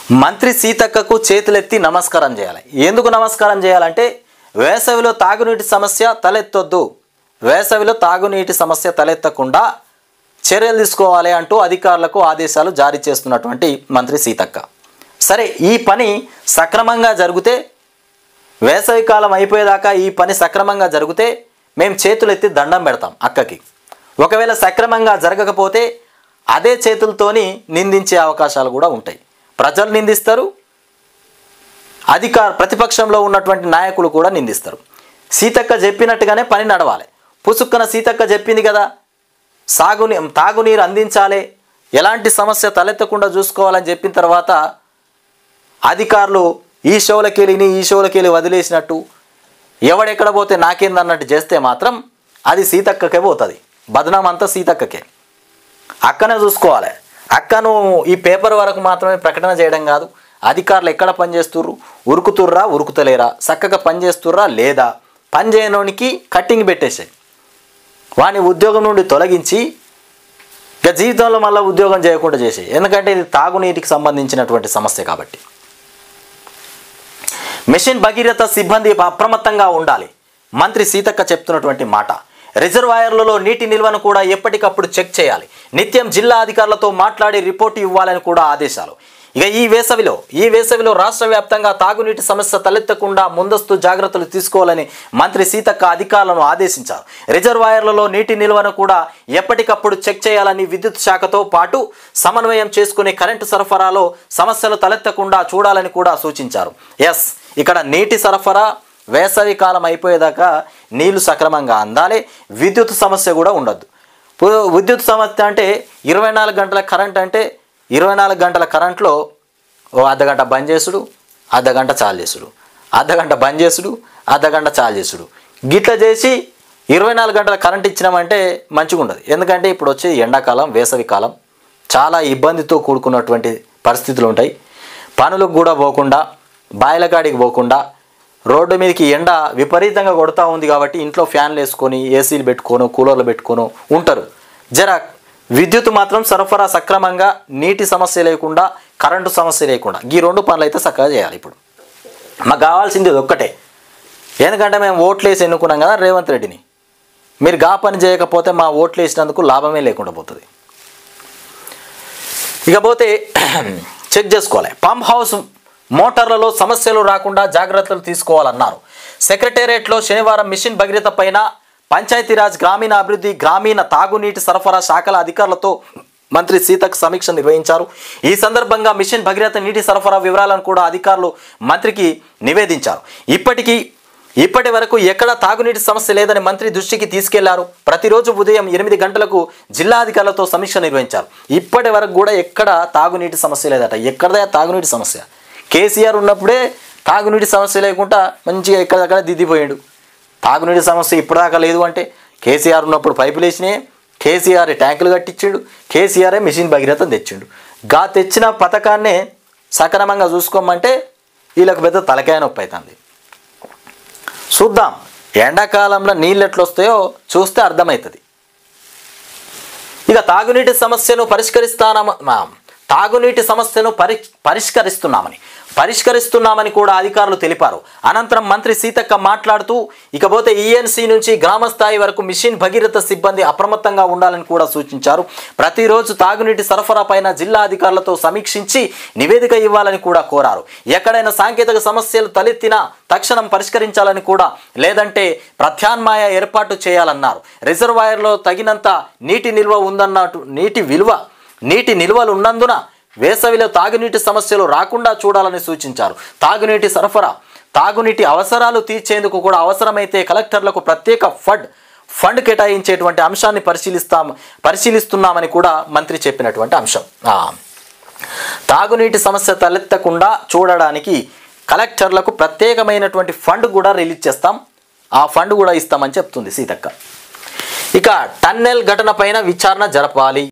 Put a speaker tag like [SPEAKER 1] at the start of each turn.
[SPEAKER 1] మంత్రి సీతక్కకు చేతులెత్తి నమస్కారం చేయాలి. ఎందుకు నమస్కారం చేయాలంటే వేసవిలో తాగునీటి సమస్య తలెత్తొద్దు, వేసవిలో తాగునీటి సమస్య తలెత్తకుండా చర్యలు తీసుకోవాలి అంటూ అధికారులకు ఆదేశాలు జారీ చేస్తున్నటువంటి మంత్రి సీతక్క. సరే, ఈ పని సక్రమంగా జరిగితే, వేసవి కాలం అయిపోయేదాకా ఈ పని సక్రమంగా జరిగితే మేము చేతులెత్తి దండం పెడతాం అక్కకి. ఒకవేళ సక్రమంగా జరగకపోతే అదే చేతులతోని నిందించే అవకాశాలు కూడా ఉంటాయి. ప్రజలు నిందిస్తారు, ప్రతిపక్షంలో ఉన్నటువంటి నాయకులు కూడా నిందిస్తారు. సీతక్క చెప్పినట్టుగానే పని నడవాలి. పుసుక్కన సీతక్క చెప్పింది కదా, తాగునీరు అందించాలి, ఎలాంటి సమస్య తలెత్తకుండా చూసుకోవాలని చెప్పిన తర్వాత అధికారులు ఈ షోలకెళ్ళి వదిలేసినట్టు ఎవడెక్కడ పోతే నాకేందన్నట్టు చేస్తే మాత్రం అది సీతక్కకే పోతుంది. బదనాం అంతా సీతక్కకే. అక్కనే చూసుకోవాలి. అక్కను ఈ పేపర్ వరకు మాత్రమే ప్రకటన చేయడం కాదు, అధికారులు ఎక్కడ పనిచేస్తుర్రు, ఉరుకుతుర్రా ఉరుకుతలేరా, చక్కగా పనిచేస్తుర్రా లేదా, పని చేయనోనికి కట్టింగ్ పెట్టేసాయి, వాని ఉద్యోగం నుండి తొలగించి ఇక జీవితంలో మళ్ళీ ఉద్యోగం చేయకుండా చేసాయి. ఎందుకంటే ఇది తాగునీటికి సంబంధించినటువంటి సమస్య కాబట్టి. మిషన్ భగీరథ సిబ్బంది అప్రమత్తంగా ఉండాలి. మంత్రి సీతక్క చెప్తున్నటువంటి మాట. రిజర్వాయర్లలో నీటి నిల్వను కూడా ఎప్పటికప్పుడు చెక్ చేయాలి. నిత్యం జిల్లా అధికారులతో మాట్లాడి రిపోర్టు ఇవ్వాలని కూడా ఆదేశాలు. ఇక ఈ వేసవిలో రాష్ట్ర వ్యాప్తంగా తాగునీటి సమస్య తలెత్తకుండా ముందస్తు జాగ్రత్తలు తీసుకోవాలని మంత్రి సీతక్క అధికారులను ఆదేశించారు. రిజర్వాయర్లలో నీటి నిల్వను కూడా ఎప్పటికప్పుడు చెక్ చేయాలని విద్యుత్ శాఖతో పాటు సమన్వయం చేసుకునే కరెంటు సరఫరాలో సమస్యలు తలెత్తకుండా చూడాలని కూడా సూచించారు. ఇక్కడ నీటి సరఫరా వేసవి కాలం అయిపోయేదాకా నీళ్లు సక్రమంగా అందాలి. విద్యుత్ సమస్య కూడా ఉండద్దు. విద్యుత్ సమస్య అంటే 24 గంటల కరెంట్ అంటే 24 గంటల కరెంట్లో అర్ధగంట బంద్ చేసుడు, అర్ధగంట చాలు చేసుడు, అర్ధగంట బంద్ చేసుడు, అర్ధగంట చాలు చేసుడు, గిట్ల చేసి 24 గంటల కరెంట్ ఇచ్చినామంటే మంచిగా ఉండదు. ఎందుకంటే ఇప్పుడు వచ్చే ఎండాకాలం, వేసవి కాలం చాలా ఇబ్బందితో కూడుకున్నటువంటి పరిస్థితులు ఉంటాయి. పనులకు కూడా పోకుండా, బాయిల కాడికి పోకుండా, రోడ్డు మీదకి ఎండ విపరీతంగా కొడతా ఉంది కాబట్టి ఇంట్లో ఫ్యాన్లు వేసుకొని, ఏసీలు పెట్టుకోను, కూలర్లు పెట్టుకోను ఉంటారు. విద్యుత్ మాత్రం సరఫరా సక్రమంగా, నీటి సమస్య లేకుండా, కరెంటు సమస్య లేకుండా ఈ 2 పనులు అయితే చక్కగా చేయాలి. ఇప్పుడు మాకు కావాల్సింది ఒక్కటే. ఎందుకంటే మేము ఓట్లు వేసి ఎన్నుకున్నాం కదా రేవంత్ రెడ్డిని. మీరు గా పని చేయకపోతే మా ఓట్లు వేసినందుకు లాభమే లేకుండా పోతుంది. ఇకపోతే చెక్ చేసుకోవాలి. పంప్ హౌస్ మోటార్లలో సమస్యలు రాకుండా జాగ్రత్తలు తీసుకోవాలన్నారు. సెక్రటేరియట్లో శనివారం మిషన్ భగీరథ పైన పంచాయతీరాజ్, గ్రామీణ అభివృద్ధి, గ్రామీణ తాగునీటి సరఫరా శాఖల అధికారులతో మంత్రి సీతక్క సమీక్ష నిర్వహించారు. ఈ సందర్భంగా మిషన్ భగీరథ నీటి సరఫరా వివరాలను కూడా అధికారులు మంత్రికి నివేదించారు. ఇప్పటి వరకు ఎక్కడ తాగునీటి సమస్య లేదని మంత్రి దృష్టికి తీసుకెళ్లారు. ప్రతిరోజు ఉదయం 8 గంటలకు జిల్లా అధికారులతో సమీక్ష నిర్వహించారు. ఇప్పటి వరకు కూడా ఎక్కడ తాగునీటి సమస్య లేదట. ఎక్కడదా తాగునీటి సమస్య? కేసీఆర్ ఉన్నప్పుడే తాగునీటి సమస్య లేకుండా మంచిగా ఎక్కడక్కడ దిద్దిపోయాడు. తాగునీటి సమస్య ఇప్పటిదాకా లేదు అంటే కేసీఆర్ ఉన్నప్పుడు పైపులు వేసినాయి, కేసీఆర్ ట్యాంకులు కట్టించాడు, కేసీఆరే మిషన్ భగీరథ తెచ్చిండు. తెచ్చిన పథకాన్నే సక్రమంగా చూసుకోమంటే వీళ్ళకి పెద్ద తలకాయ నొప్పి అవుతుంది. చూద్దాం, ఎండాకాలంలో నీళ్ళు ఎట్లా వస్తాయో చూస్తే అర్థమవుతుంది. ఇక తాగునీటి సమస్యను పరిష్కరిస్తున్నామని కూడా అధికారులు తెలిపారు. అనంతరం మంత్రి సీతక్క మాట్లాడుతూ ఇకపోతే ఈఎన్సీ నుంచి గ్రామ స్థాయి వరకు మిషన్ భగీరథ సిబ్బంది అప్రమత్తంగా ఉండాలని కూడా సూచించారు. ప్రతిరోజు తాగునీటి సరఫరా పైన జిల్లా అధికారులతో సమీక్షించి నివేదిక ఇవ్వాలని కూడా కోరారు. ఎక్కడైనా సాంకేతిక సమస్యలు తలెత్తినా తక్షణం పరిష్కరించాలని కూడా, లేదంటే ప్రత్యామ్నాయ ఏర్పాటు చేయాలన్నారు. రిజర్వాయర్లో తగినంత నీటి నిల్వలు ఉన్నందున వేసవిలో తాగునీటి సమస్యలు రాకుండా చూడాలని సూచించారు. తాగునీటి అవసరాలు తీర్చేందుకు కూడా అవసరమైతే కలెక్టర్లకు ప్రత్యేక ఫండ్ కేటాయించేటువంటి అంశాన్ని పరిశీలిస్తున్నామని కూడా మంత్రి చెప్పినటువంటి అంశం. తాగునీటి సమస్య తలెత్తకుండా చూడడానికి కలెక్టర్లకు ప్రత్యేకమైనటువంటి ఫండ్ కూడా రిలీజ్ చేస్తాం, ఆ ఫండ్ కూడా ఇస్తామని చెప్తుంది సీతక్క. ఇక టన్నెల్ ఘటన పైన విచారణ జరపాలి.